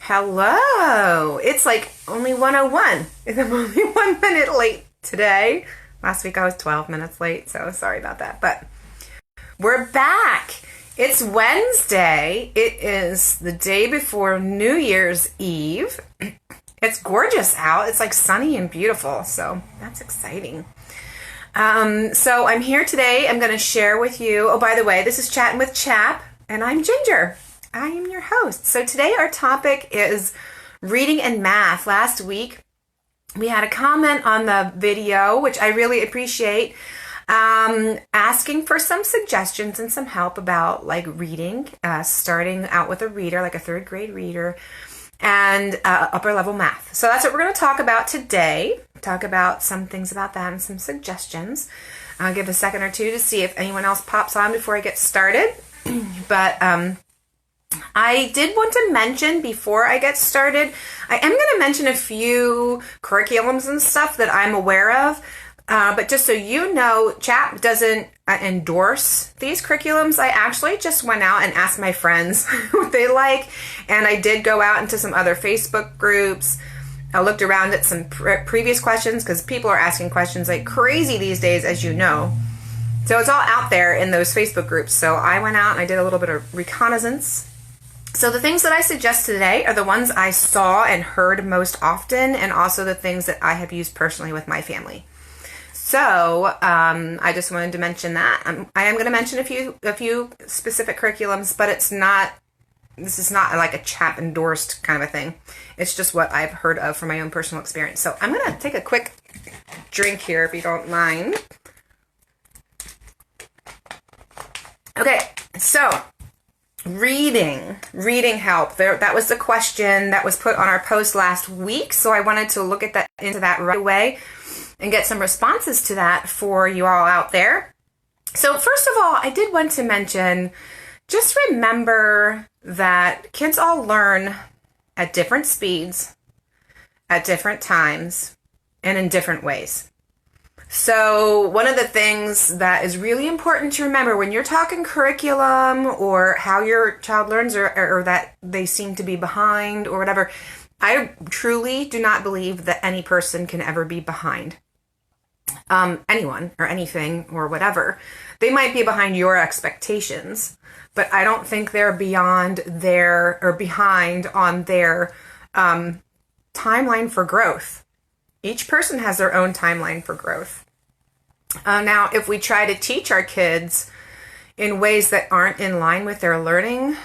Hello. It's like only 1:01. I'm only 1 minute late today. Last week I was 12 minutes late, so sorry about that. But we're back. It's Wednesday. It is the day before New Year's Eve. It's gorgeous out. It's like sunny and beautiful, so that's exciting. So I'm here today. I'm going to share with you. Oh, by the way, this is Chattin with CHAP, and I'm Ginger. I am your host. So today our topic is reading and math. Last week we had a comment on the video, which I really appreciate, asking for some suggestions and some help about like reading, starting out with a reader, like a third grade reader, and upper level math. So that's what we're going to talk about today. Talk about some things about that and some suggestions. I'll give a second or two to see if anyone else pops on before I get started. But I did want to mention before I get started, I am going to mention a few curriculums and stuff that I'm aware of. But just so you know, CHAP doesn't endorse these curriculums. I actually just went out and asked my friends what they like. And I did go out into some other Facebook groups. I looked around at some previous questions because people are asking questions like crazy these days, as you know. So it's all out there in those Facebook groups. So I went out and I did a little bit of reconnaissance. So the things that I suggest today are the ones I saw and heard most often, and also the things that I have used personally with my family. So I just wanted to mention that. I am going to mention a few specific curriculums, but this is not like a CHAP endorsed kind of a thing. It's just what I've heard of from my own personal experience. So I'm going to take a quick drink here if you don't mind. Okay, so reading help. That was the question that was put on our post last week. So I wanted to look at into that right away and get some responses to that for you all out there. So first of all, I did want to mention, just remember that kids all learn at different speeds, at different times, and in different ways. So one of the things that is really important to remember when you're talking curriculum or how your child learns or that they seem to be behind or whatever, I truly do not believe that any person can ever be behind anyone or anything or whatever. They might be behind your expectations, but I don't think they're behind on their timeline for growth. Each person has their own timeline for growth. Now, if we try to teach our kids in ways that aren't in line with their learning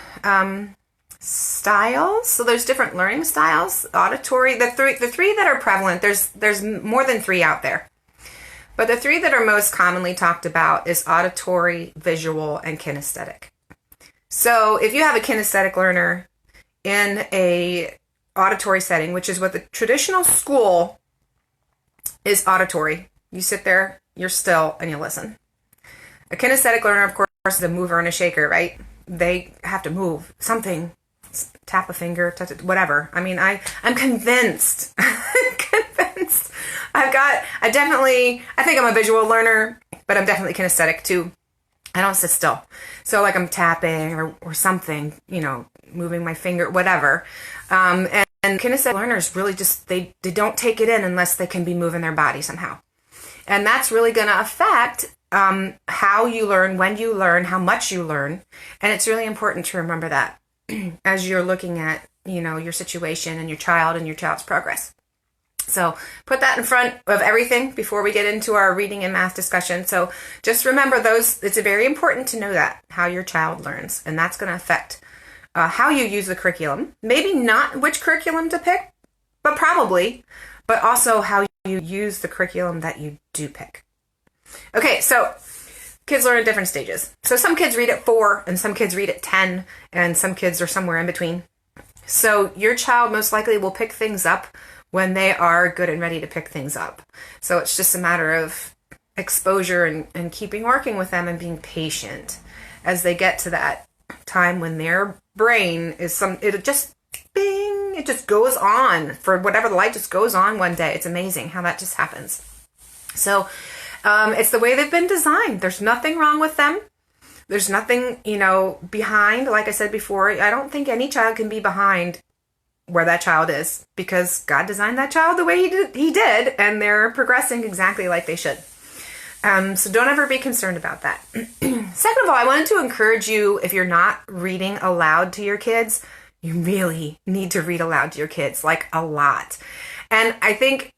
styles, so there's different learning styles, auditory, the three that are prevalent, there's more than three out there. But the three that are most commonly talked about is auditory, visual, and kinesthetic. So if you have a kinesthetic learner in a auditory setting, which is what the traditional school is auditory. You sit there, you're still, and you listen. A kinesthetic learner, of course, is a mover and a shaker, right? They have to move something, tap a finger, touch it, whatever. I mean, I'm convinced. Convinced. I think I'm a visual learner, but I'm definitely kinesthetic too. I don't sit still. So like I'm tapping or something, moving my finger, whatever. And kinesthetic learners really just, they don't take it in unless they can be moving their body somehow. And that's really going to affect how you learn, when you learn, how much you learn. And it's really important to remember that as you're looking at, your situation and your child's progress. So put that in front of everything before we get into our reading and math discussion. So just remember those. It's very important to know that, how your child learns. And that's going to affect how you use the curriculum. Maybe not which curriculum to pick, but probably. But also how you use the curriculum that you do pick. Okay, so kids learn at different stages. So some kids read at 4, and some kids read at 10, and some kids are somewhere in between. So your child most likely will pick things up when they are good and ready to pick things up. So it's just a matter of exposure and keeping working with them and being patient as they get to that time when their brain is it just goes on for whatever, the light just goes on one day. It's amazing how that just happens. So it's the way they've been designed. There's nothing wrong with them. There's nothing, behind. Like I said before, I don't think any child can be behind where that child is, because God designed that child the way he did, and they're progressing exactly like they should. So don't ever be concerned about that. Second of all, I wanted to encourage you, if you're not reading aloud to your kids, you really need to read aloud to your kids, like a lot. And I think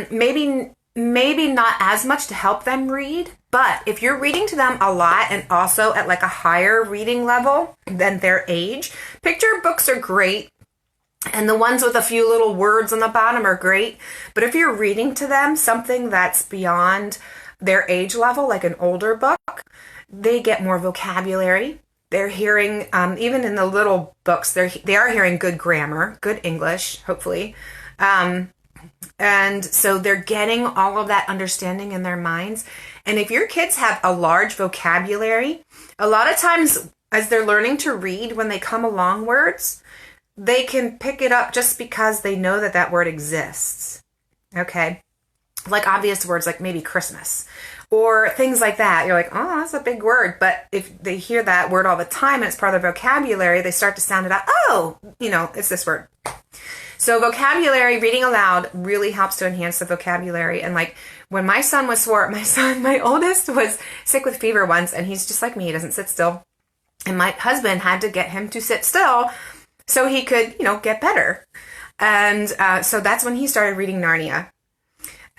maybe not as much to help them read, but if you're reading to them a lot and also at like a higher reading level than their age, picture books are great. And the ones with a few little words on the bottom are great. But if you're reading to them something that's beyond their age level, like an older book, they get more vocabulary. They're hearing, even in the little books, they are hearing good grammar, good English, hopefully. And so they're getting all of that understanding in their minds. And if your kids have a large vocabulary, a lot of times as they're learning to read, when they come along words, they can pick it up just because they know that that word exists. Okay? Like obvious words like maybe Christmas or things like that. You're like, oh, that's a big word. But if they hear that word all the time and it's part of their vocabulary, they start to sound it out. Oh, it's this word. So vocabulary, reading aloud really helps to enhance the vocabulary. And like when my oldest was sick with fever once, and he's just like me, he doesn't sit still. And my husband had to get him to sit still so he could, get better. And so that's when he started reading Narnia.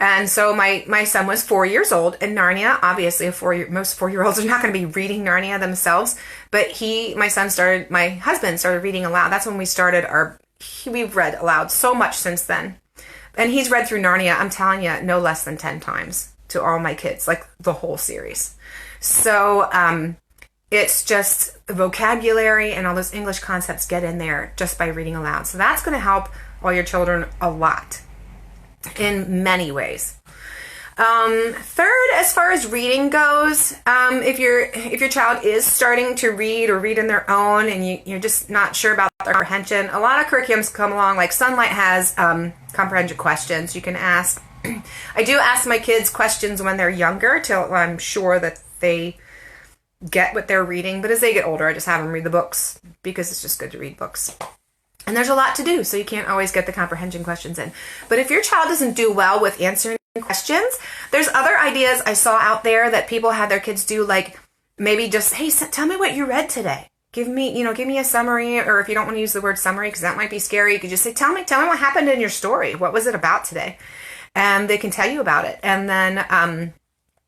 And so my son was 4 years old, and Narnia, obviously most 4-year-olds are not going to be reading Narnia themselves, but my husband started reading aloud. That's when we started we've read aloud so much since then. And he's read through Narnia, I'm telling you, no less than 10 times to all my kids, like the whole series. So it's just vocabulary and all those English concepts get in there just by reading aloud. So that's going to help all your children a lot in many ways. Third, as far as reading goes, if your child is starting to read or read on their own and you're just not sure about their comprehension, a lot of curriculums come along, like Sunlight has comprehension questions you can ask. I do ask my kids questions when they're younger till I'm sure that they get what they're reading, but as they get older, I just have them read the books because it's just good to read books. And there's a lot to do, so you can't always get the comprehension questions in. But if your child doesn't do well with answering questions, there's other ideas I saw out there that people had their kids do, like maybe just, hey, tell me what you read today. Give me a summary, or if you don't want to use the word summary because that might be scary, you could just say, tell me what happened in your story. What was it about today? And they can tell you about it. And then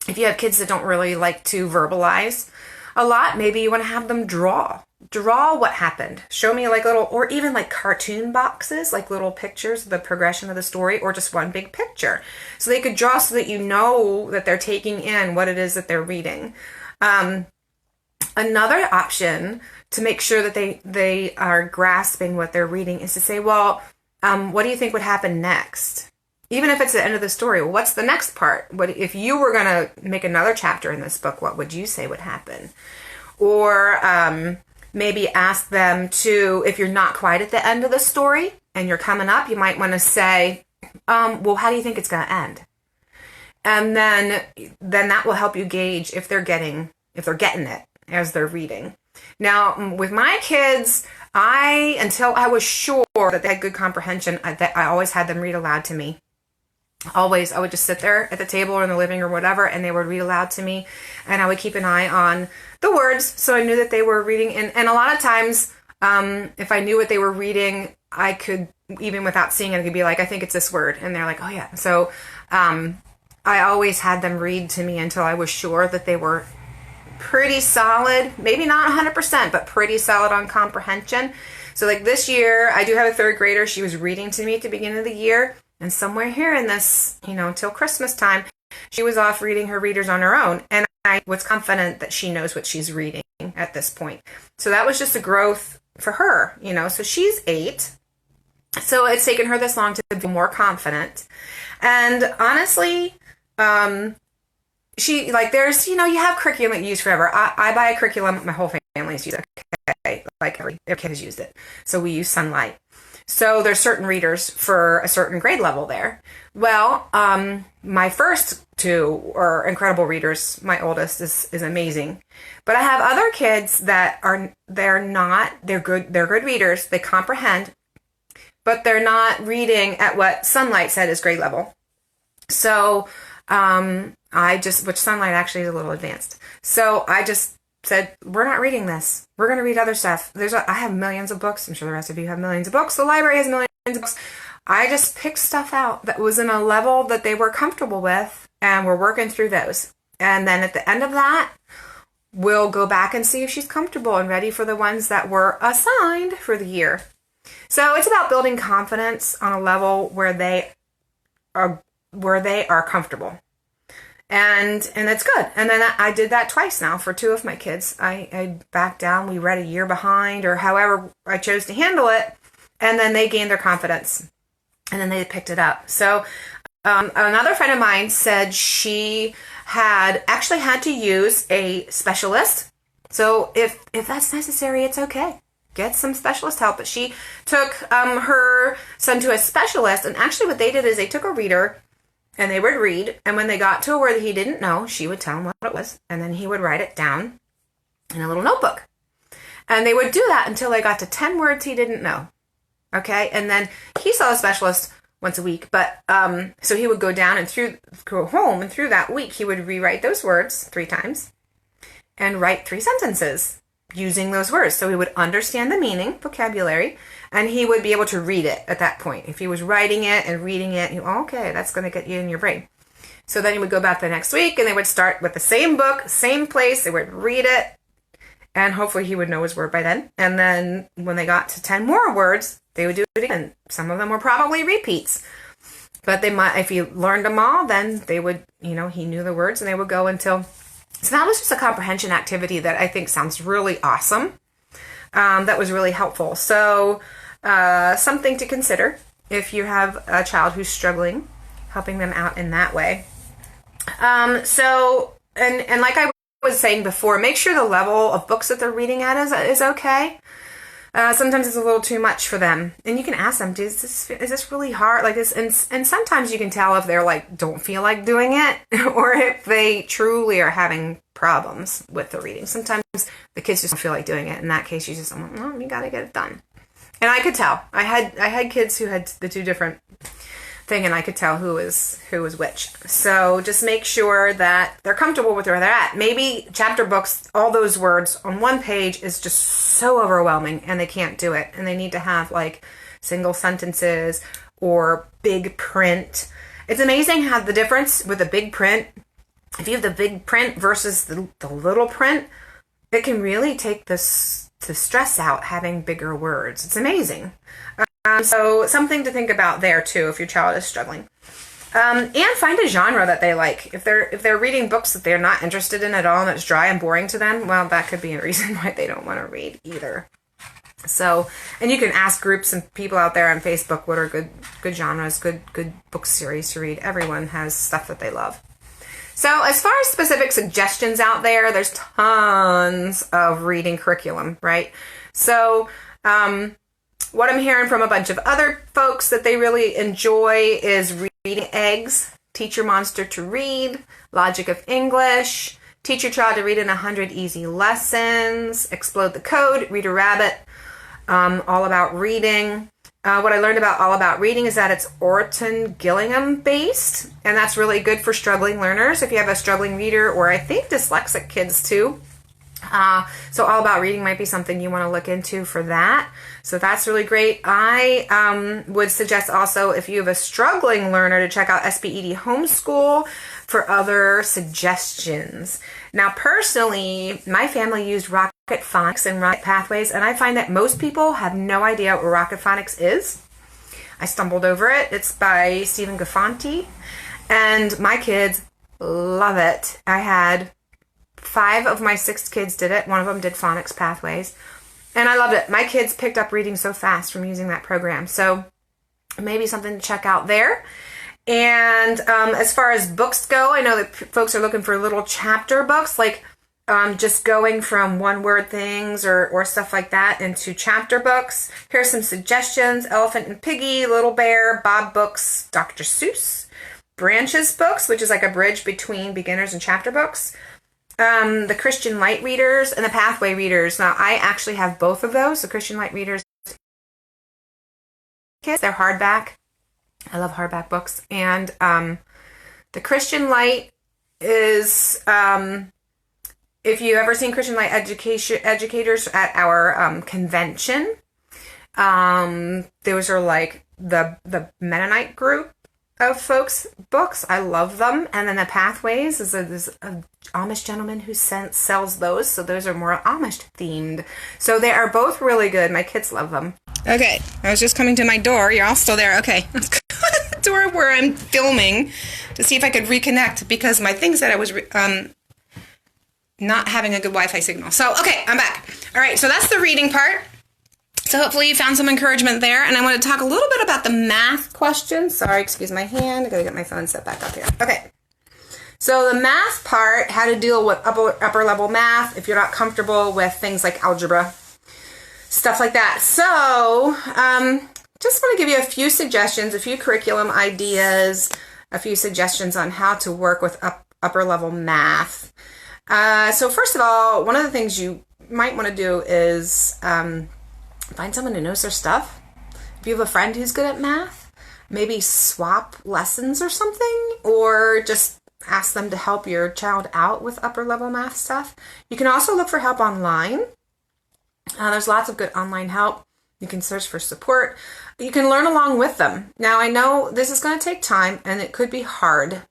if you have kids that don't really like to verbalize a lot, maybe you want to have them draw what happened. Show me like little, or even like cartoon boxes, like little pictures of the progression of the story, or just one big picture. So they could draw so that you know that they're taking in what it is that they're reading. Another option to make sure that they are grasping what they're reading is to say, well, what do you think would happen next? Even if it's the end of the story, what's the next part? What if you were going to make another chapter in this book, what would you say would happen? Or maybe ask them to, if you're not quite at the end of the story and you're coming up, you might want to say, well, how do you think it's going to end? And then that will help you gauge if they're getting it as they're reading. Now, with my kids, until I was sure that they had good comprehension, I always had them read aloud to me. Always. I would just sit there at the table or in the living room or whatever, and they would read aloud to me, and I would keep an eye on the words so I knew that they were reading. And a lot of times, if I knew what they were reading, I could, even without seeing it, I could be like, I think it's this word. And they're like, oh yeah. So I always had them read to me until I was sure that they were pretty solid, maybe not 100%, but pretty solid on comprehension. So like this year, I do have a third grader. She was reading to me at the beginning of the year. And somewhere here in this, till Christmas time, she was off reading her readers on her own. And I was confident that she knows what she's reading at this point. So that was just a growth for her, So she's 8. So it's taken her this long to be more confident. And honestly, she, like, there's, you have curriculum that you use forever. I buy a curriculum, my whole family's used it. Okay. Like every kid has used it. So we use Sunlight. So there's certain readers for a certain grade level there. Well, my first 2 are incredible readers. My oldest is amazing. But I have other kids that they're good readers. They comprehend, but they're not reading at what Sunlight said is grade level. So which Sunlight actually is a little advanced. So I just said, we're not reading this. We're going to read other stuff. I have millions of books. I'm sure the rest of you have millions of books. The library has millions of books. I just picked stuff out that was in a level that they were comfortable with, and we're working through those. And then at the end of that, we'll go back and see if she's comfortable and ready for the ones that were assigned for the year. So it's about building confidence on a level where they are comfortable. And it's good. And then I did that twice now for 2 of my kids. I backed down. We read a year behind, or however I chose to handle it. And then they gained their confidence. And then they picked it up. So another friend of mine said she actually had to use a specialist. So if that's necessary, it's okay. Get some specialist help. But she took her son to a specialist. And actually what they did is they took a reader and they would read. And when they got to a word that he didn't know, she would tell him what it was. And then he would write it down in a little notebook. And they would do that until they got to 10 words he didn't know. Okay. And then he saw a specialist once a week. But so he would go down and go home. And through that week, he would rewrite those words 3 times and write 3 sentences using those words. So he would understand the meaning, vocabulary, and he would be able to read it at that point. If he was writing it and reading it, okay, that's going to get you in your brain. So then he would go back the next week and they would start with the same book, same place. They would read it and hopefully he would know his word by then. And then when they got to 10 more words, they would do it again. Some of them were probably repeats, but if he learned them all, then they would, he knew the words and they would go until. So that was just a comprehension activity that I think sounds really awesome. That was really helpful. So something to consider if you have a child who's struggling, helping them out in that way. So like I was saying before, make sure the level of books that they're reading at is okay. Sometimes it's a little too much for them. And you can ask them, is this really hard? Like this, and sometimes you can tell if they're like, don't feel like doing it, or if they truly are having problems with the reading. Sometimes the kids just don't feel like doing it. In that case, you just, you gotta get it done. And I could tell. I had kids who had the 2 different thing, and I could tell who was which. So just make sure that they're comfortable with where they're at. Maybe chapter books, all those words on one page is just so overwhelming and they can't do it. And they need to have like single sentences or big print. It's amazing how the difference with the big print, if you have the big print versus the little print, it can really take the stress out having bigger words. It's amazing. So something to think about there too if your child is struggling. And find a genre that they like. If they're reading books that they're not interested in at all and it's dry and boring to them, well, that could be a reason why they don't want to read either. So, and you can ask groups and people out there on Facebook what are good genres, good book series to read. Everyone has stuff that they love. So as far as specific suggestions out there, there's tons of reading curriculum, right? So, what I'm hearing from a bunch of other folks that they really enjoy is Reading Eggs, Teach Your Monster to Read, Logic of English, Teach Your Child to Read in 100 Easy Lessons, Explode the Code, Reader Rabbit, All About Reading. What I learned about All About Reading is that it's Orton Gillingham based, and that's really good for struggling learners if you have a struggling reader, or I think dyslexic kids too. So All About Reading might be something you want to look into for that. So that's really great. I would suggest also if you have a struggling learner to check out SBED Homeschool for other suggestions. Now personally, my family used Rocket Phonics and Rocket Pathways, and I find that most people have no idea what Rocket Phonics is. I stumbled over it. It's by Stephen Gaffanti, and my kids love it. I had 5 of my 6 kids did it. One of them did Phonics Pathways. And I loved it. My kids picked up reading so fast from using that program. So maybe something to check out there. And as far as books go, I know that folks are looking for little chapter books, like just going from one-word things or stuff like that into chapter books. Here's some suggestions. Elephant and Piggy, Little Bear, Bob Books, Dr. Seuss, Branches Books, which is like a bridge between beginners and chapter books. The Christian Light Readers and the Pathway Readers. Now, I actually have both of those, the Christian Light Readers kids. They're hardback. I love hardback books. And the Christian Light is, if you ever seen Christian Light educators at our convention, those are like the Mennonite group of folks books. I love them. And then the Pathways is a Amish gentleman who sells those. So those are more Amish themed. So they are both really good. My kids love them. Okay, I was just coming to my door. You're all still there. Okay, let's go to the door where I'm filming to see if I could reconnect because my thing said I was not having a good Wi-Fi signal. So, okay, I'm back. All right, so that's the reading part. So hopefully you found some encouragement there. And I want to talk a little bit about the math questions. Sorry, excuse my hand. I got to get my phone set back up here. Okay. So the math part, how to deal with upper level math if you're not comfortable with things like algebra, stuff like that. So just want to give you a few suggestions, a few curriculum ideas, a few suggestions on how to work with upper level math. So first of all, one of the things you might want to do is find someone who knows their stuff. If you have a friend who's good at math, maybe swap lessons or something, or just ask them to help your child out with upper level math stuff. You can also look for help online. There's lots of good online help. You can search for support. You can learn along with them. Now, I know this is going to take time and it could be hard,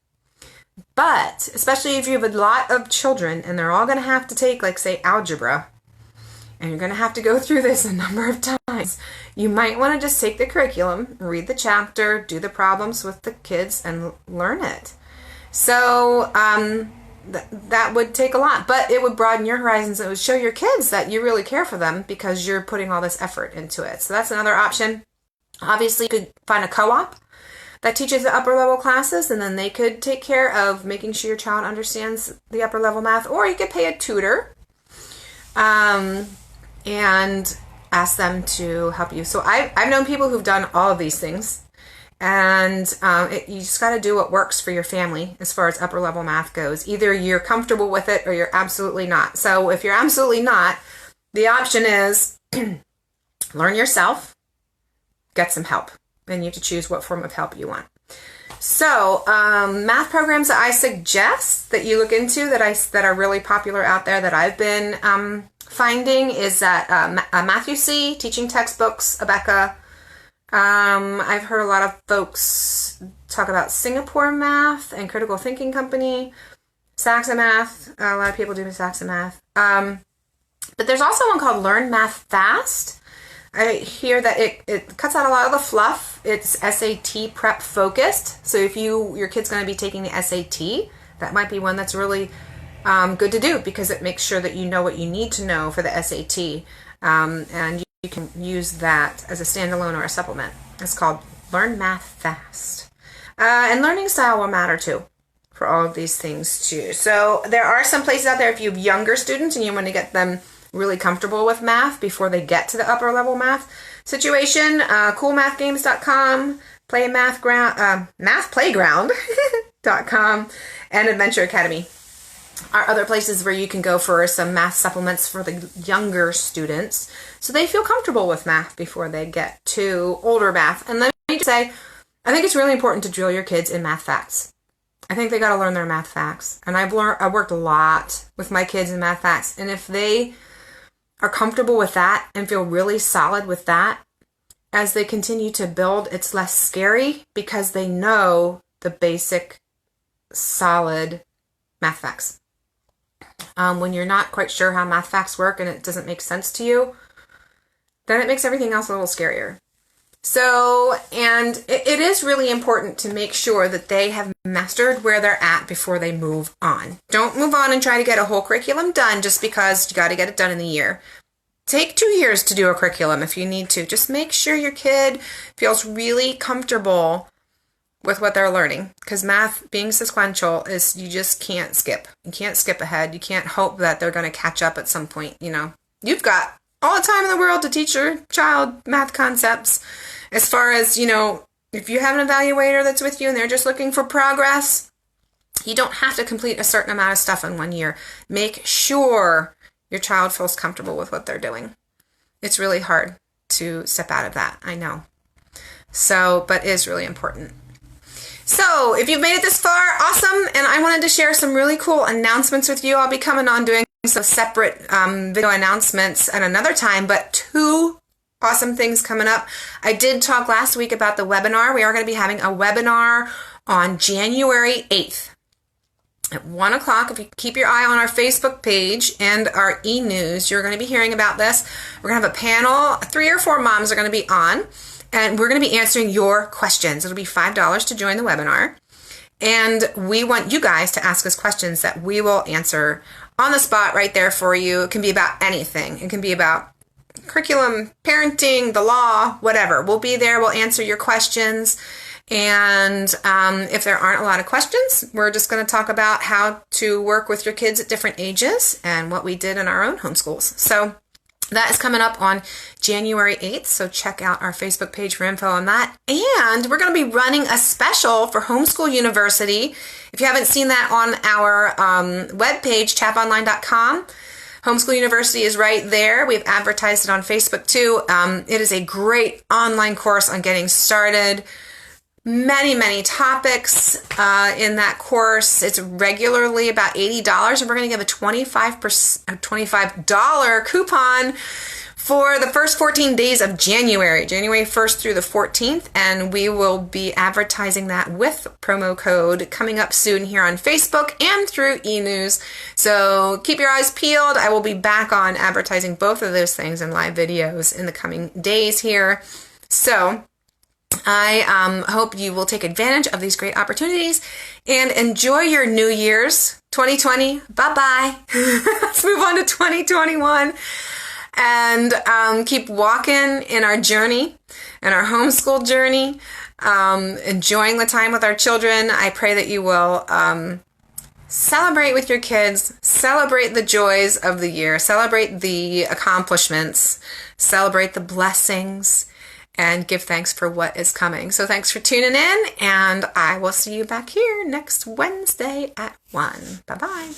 but especially if you have a lot of children and they're all going to have to take, like, say, algebra, and you're going to have to go through this a number of times, you might want to just take the curriculum, read the chapter, do the problems with the kids, and learn it. So that would take a lot, but it would broaden your horizons. It would show your kids that you really care for them because you're putting all this effort into it. So that's another option. Obviously, you could find a co-op that teaches the upper level classes, and then they could take care of making sure your child understands the upper level math, or you could pay a tutor and ask them to help you. So I've known people who've done all of these things, and you just got to do what works for your family as far as upper level math goes. Either you're comfortable with it or you're absolutely not. So if you're absolutely not, the option is learn yourself, get some help, and you have to choose what form of help you want. So math programs that I suggest that you look into that are really popular out there that I've been finding is that Matthew C. teaching textbooks, Abeka. I've heard a lot of folks talk about Singapore Math and Critical Thinking Company, Saxa Math. A lot of people do Saxa Math. But there's also one called Learn Math Fast. I hear that it cuts out a lot of the fluff. It's SAT prep focused. So if your kid's going to be taking the SAT, that might be one that's really good to do because it makes sure that you know what you need to know for the SAT. And you can use that as a standalone or a supplement. It's called Learn Math Fast. And learning style will matter too for all of these things too. So there are some places out there if you have younger students and you want to get them really comfortable with math before they get to the upper level math situation. Coolmathgames.com, mathplayground.com, and Adventure Academy are other places where you can go for some math supplements for the younger students so they feel comfortable with math before they get to older math. And let me just say, I think it's really important to drill your kids in math facts. I think they got to learn their math facts. And I've worked a lot with my kids in math facts. And if they are comfortable with that and feel really solid with that, as they continue to build, it's less scary because they know the basic, solid math facts. When you're not quite sure how math facts work and it doesn't make sense to you, then it makes everything else a little scarier. So, and it is really important to make sure that they have mastered where they're at before they move on. Don't move on and try to get a whole curriculum done just because you got to get it done in a year. Take 2 years to do a curriculum if you need to. Just make sure your kid feels really comfortable with what they're learning. Because math, being sequential, is you just can't skip. You can't skip ahead. You can't hope that they're going to catch up at some point. You know, you've got all the time in the world to teach your child math concepts. As far as, you know, if you have an evaluator that's with you and they're just looking for progress, you don't have to complete a certain amount of stuff in 1 year. Make sure your child feels comfortable with what they're doing. It's really hard to step out of that, I know. So, but is really important. So if you've made it this far, awesome. And I wanted to share some really cool announcements with you. I'll be coming on doing some separate video announcements at another time, but 2 awesome things coming up. I did talk last week about the webinar. We are going to be having a webinar on January 8th at 1 o'clock. If you keep your eye on our Facebook page and our e-news, you're going to be hearing about this. We're going to have a panel. 3 or 4 moms are going to be on, and we're going to be answering your questions. It'll be $5 to join the webinar. And we want you guys to ask us questions that we will answer on the spot right there for you. It can be about anything. It can be about curriculum, parenting, the law, whatever. We'll be there. We'll answer your questions. And if there aren't a lot of questions, we're just going to talk about how to work with your kids at different ages and what we did in our own homeschools. So that is coming up on January 8th, so check out our Facebook page for info on that. And we're going to be running a special for Homeschool University. If you haven't seen that on our webpage, chaponline.com, Homeschool University is right there. We've advertised it on Facebook too. It is a great online course on getting started. Many topics in that course. It's regularly about $80, and we're going to give a $25 coupon for the first 14 days of January 1st through the 14th, and we will be advertising that with promo code coming up soon here on Facebook and through e-news. So keep your eyes peeled. I will be back on advertising both of those things in live videos in the coming days here. So I hope you will take advantage of these great opportunities and enjoy your New Year's 2020. Bye-bye. Let's move on to 2021 and keep walking in our journey and our homeschool journey, enjoying the time with our children. I pray that you will celebrate with your kids, celebrate the joys of the year, celebrate the accomplishments, celebrate the blessings, and give thanks for what is coming. So thanks for tuning in, and I will see you back here next Wednesday at 1. Bye-bye.